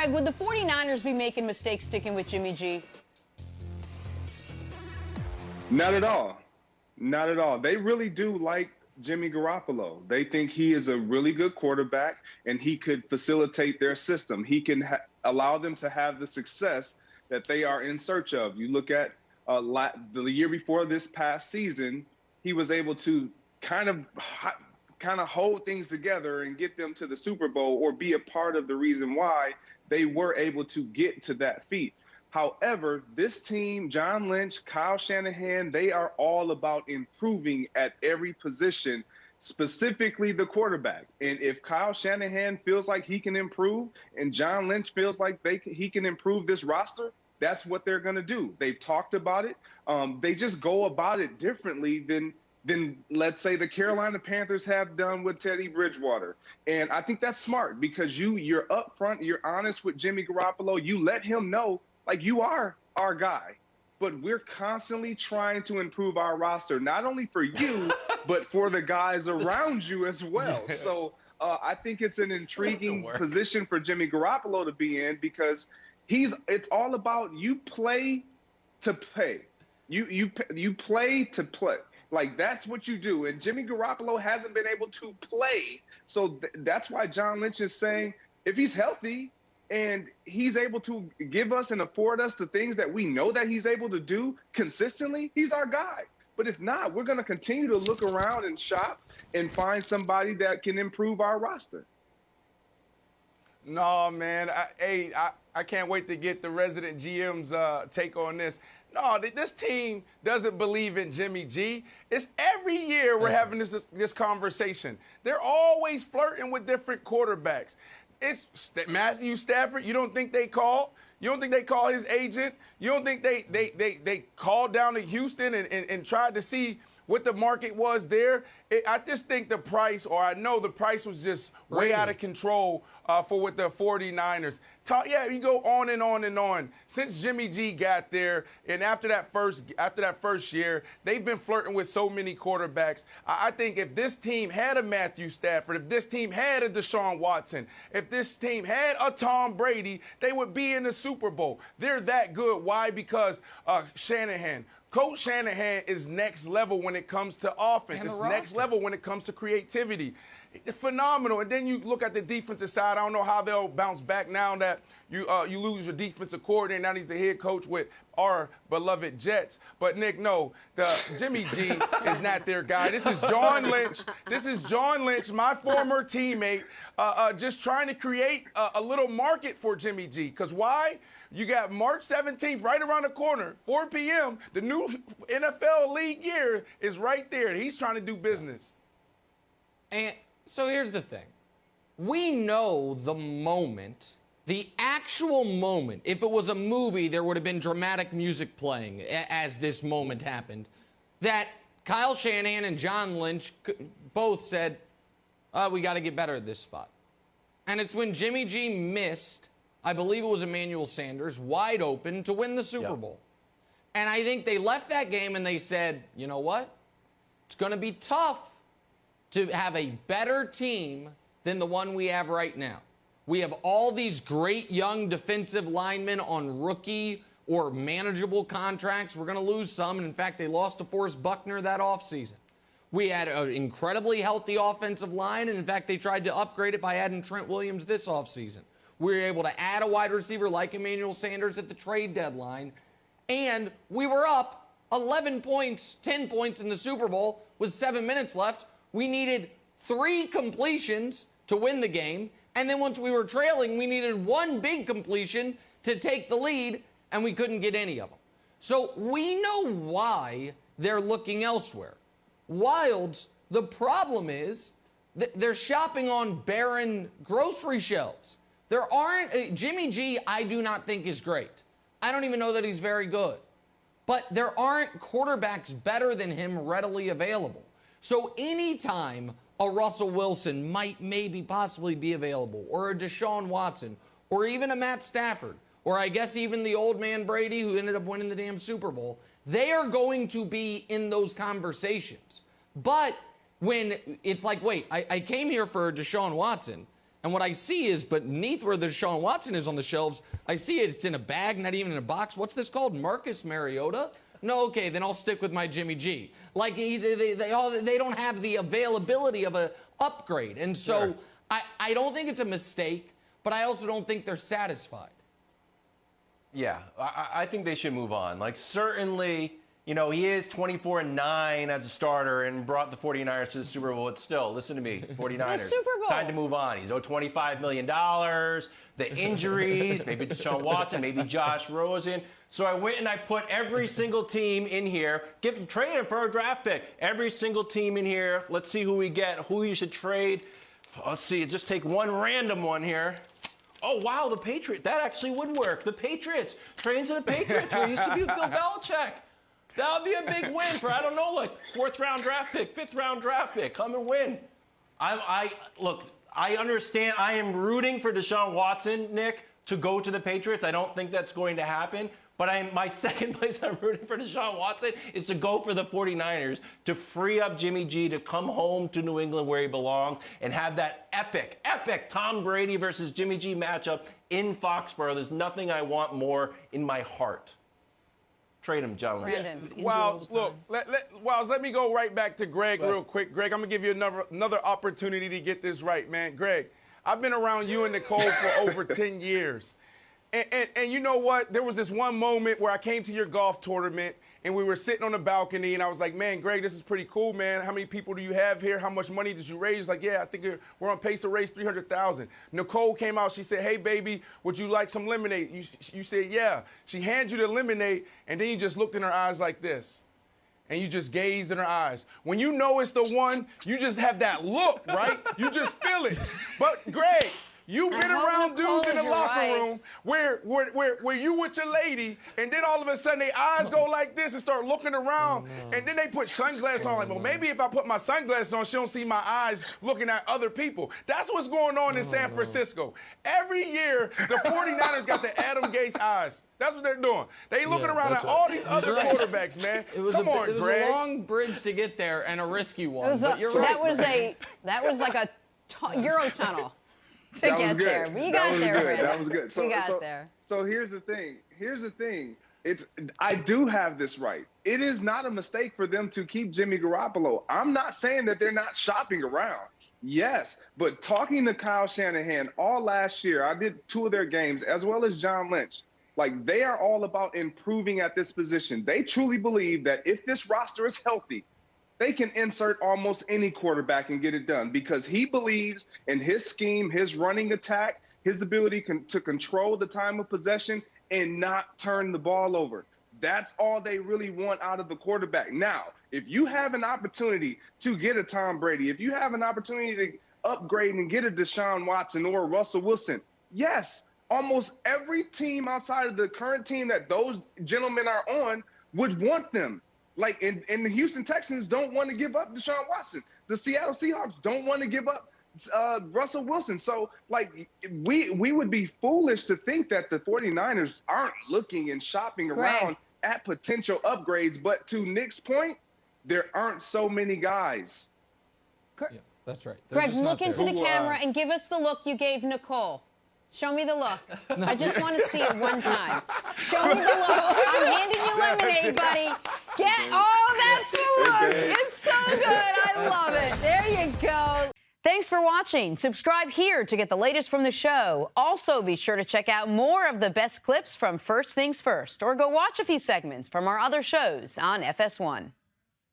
Greg, would the 49ers be making mistakes sticking with Jimmy G? Not at all. Not at all. They really do like Jimmy Garoppolo. They think he is a really good quarterback and he could facilitate their system. He can allow them to have the success that they are in search of. You look at the year before this past season, he was able to kind of hold things together and get them to the Super Bowl, or be a part of the reason why they were able to get to that feat. However, this team, John Lynch, Kyle Shanahan, they are all about improving at every position, specifically the quarterback. And if Kyle Shanahan feels like he can improve and John Lynch feels like he can improve this roster, that's what they're going to do. They've talked about it. They just go about it differently than let's say the Carolina Panthers have done with Teddy Bridgewater. And I think that's smart, because you're upfront, you're honest with Jimmy Garoppolo. You let him know, like, you are our guy, but we're constantly trying to improve our roster, not only for you, but for the guys around you as well. Yeah. So I think it's an intriguing position for Jimmy Garoppolo to be in, because it's all about you play to play. You play to play. Like, that's what you do. And Jimmy Garoppolo hasn't been able to play. So that's why John Lynch is saying, if he's healthy and he's able to give us and afford us the things that we know that he's able to do consistently, he's our guy. But if not, we're going to continue to look around and shop and find somebody that can improve our roster. No, man. I can't wait to get the resident GM's take on this. No, this team doesn't believe in Jimmy G. It's every year we're having this conversation. They're always flirting with different quarterbacks. It's Matthew Stafford. You don't think they called? You don't think they called his agent? You don't think they called down to Houston and tried to see what the market was there? I just think the price, or I know the price, was just way out of control for with the 49ers. You go on and on and on. Since Jimmy G got there, and after that first year, they've been flirting with so many quarterbacks. I think if this team had a Matthew Stafford, if this team had a Deshaun Watson, if this team had a Tom Brady, they would be in the Super Bowl. They're that good. Why? Because Shanahan. Coach Shanahan is next level when it comes to offense. It's next level when it comes to creativity. Phenomenal. And then you look at the defensive side. I don't know how they'll bounce back now that you lose your defensive coordinator. Now he's the head coach with our beloved Jets. But, Nick, no, Jimmy G is not their guy. This is John Lynch. This is John Lynch, my former teammate, just trying to create a little market for Jimmy G. Because why? You got March 17th right around the corner, 4 p.m. The new NFL league year is right there. He's trying to do business. And so here's the thing. We know the moment, the actual moment. If it was a movie, there would have been dramatic music playing as this moment happened, that Kyle Shanahan and John Lynch both said, we got to get better at this spot. And it's when Jimmy G missed, I believe it was Emmanuel Sanders, wide open to win the Super Bowl. And I think they left that game and they said, you know what? It's going to be tough to have a better team than the one we have right now. We have all these great young defensive linemen on rookie or manageable contracts. We're going to lose some. And in fact, they lost to Forrest Buckner that offseason. We had an incredibly healthy offensive line. And in fact, they tried to upgrade it by adding Trent Williams this offseason. We were able to add a wide receiver like Emmanuel Sanders at the trade deadline. And we were up 11 points, 10 points in the Super Bowl with 7 minutes left. We needed 3 completions to win the game. And then once we were trailing, we needed 1 big completion to take the lead, and we couldn't get any of them. So we know why they're looking elsewhere. Wilds, the problem is that they're shopping on barren grocery shelves. There aren't Jimmy G, I do not think is great. I don't even know that he's very good. But there aren't quarterbacks better than him readily available. So anytime a Russell Wilson might maybe possibly be available, or a Deshaun Watson, or even a Matt Stafford, or I guess even the old man Brady who ended up winning the damn Super Bowl, they are going to be in those conversations. But when it's like, wait, I came here for Deshaun Watson. And what I see is beneath where the Deshaun Watson is on the shelves, I see it's in a bag, not even in a box. What's this called? Marcus Mariota? No, okay, then I'll stick with my Jimmy G. Like, they don't have the availability of a upgrade. And so I don't think it's a mistake, but I also don't think they're satisfied. Yeah, I think they should move on. Like, certainly, you know, he is 24-9 as a starter and brought the 49ers to the Super Bowl. But still, listen to me, 49ers. The Super Bowl. Time to move on. He's owed $25 million. The injuries, maybe Deshaun Watson, maybe Josh Rosen. So I went and I put every single team in here, trade him for a draft pick. Every single team in here. Let's see who we get, who you should trade. Let's see, just take one random one here. Oh, wow, the Patriots. That actually would work. The Patriots. Trade to the Patriots, where he used to be with Bill Belichick. That would be a big win for, I don't know, like 4th-round draft pick, 5th-round draft pick. Come and win. Look, I understand. I am rooting for Deshaun Watson, Nick, to go to the Patriots. I don't think that's going to happen. But my second place I'm rooting for Deshaun Watson is to go for the 49ers, to free up Jimmy G, to come home to New England where he belongs and have that epic Tom Brady versus Jimmy G matchup in Foxborough. There's nothing I want more in my heart. Trade him, John. Wiles, look, Wiles, let me go right back to Greg real quick. Greg, I'm going to give you another opportunity to get this right, man. Greg, I've been around you and Nicole for over 10 years. And you know what? There was this one moment where I came to your golf tournament, and we were sitting on the balcony, and I was like, man, Greg, this is pretty cool, man. How many people do you have here? How much money did you raise? He's like, yeah, I think we're on pace to raise $300,000. Nicole came out. She said, hey, baby, would you like some lemonade? You said, yeah. She hands you the lemonade, and then you just looked in her eyes like this, and you just gazed in her eyes. When you know it's the one, you just have that look, right? You just feel it. But, Greg, you've been around dudes in the locker room where you with your lady, and then all of a sudden their eyes go like this and start looking around, and then they put sunglasses on. Like, well, maybe if I put my sunglasses on, she don't see my eyes looking at other people. That's what's going on in San Francisco. Every year, the 49ers got the Adam Gase eyes. That's what they're doing. They looking around at all these other quarterbacks, man. Come on, Greg. It was a long bridge to get there and a risky one. But you're that right. That was like a Euro tunnel. To get there. But you got there, That was good. You got there. So here's the thing. I do have this right. It is not a mistake for them to keep Jimmy Garoppolo. I'm not saying that they're not shopping around. Yes, but talking to Kyle Shanahan all last year, I did 2 of their games, as well as John Lynch. Like, they are all about improving at this position. They truly believe that if this roster is healthy, they can insert almost any quarterback and get it done, because he believes in his scheme, his running attack, his ability to control the time of possession and not turn the ball over. That's all they really want out of the quarterback. Now, if you have an opportunity to get a Tom Brady, if you have an opportunity to upgrade and get a Deshaun Watson or a Russell Wilson, yes, almost every team outside of the current team that those gentlemen are on would want them. Like, and the Houston Texans don't want to give up Deshaun Watson. The Seattle Seahawks don't want to give up Russell Wilson. So, like, we would be foolish to think that the 49ers aren't looking and shopping around at potential upgrades. But to Nick's point, there aren't so many guys. Yeah, that's right. Greg, look into the camera and give us the look you gave Nicole. Show me the look. I just want to see it one time. Show me the look. I'm handing you lemonade, buddy. That's the look. It's so good. I love it. There you go. Thanks for watching. Subscribe here to get the latest from the show. Also, be sure to check out more of the best clips from First Things First, or go watch a few segments from our other shows on FS1.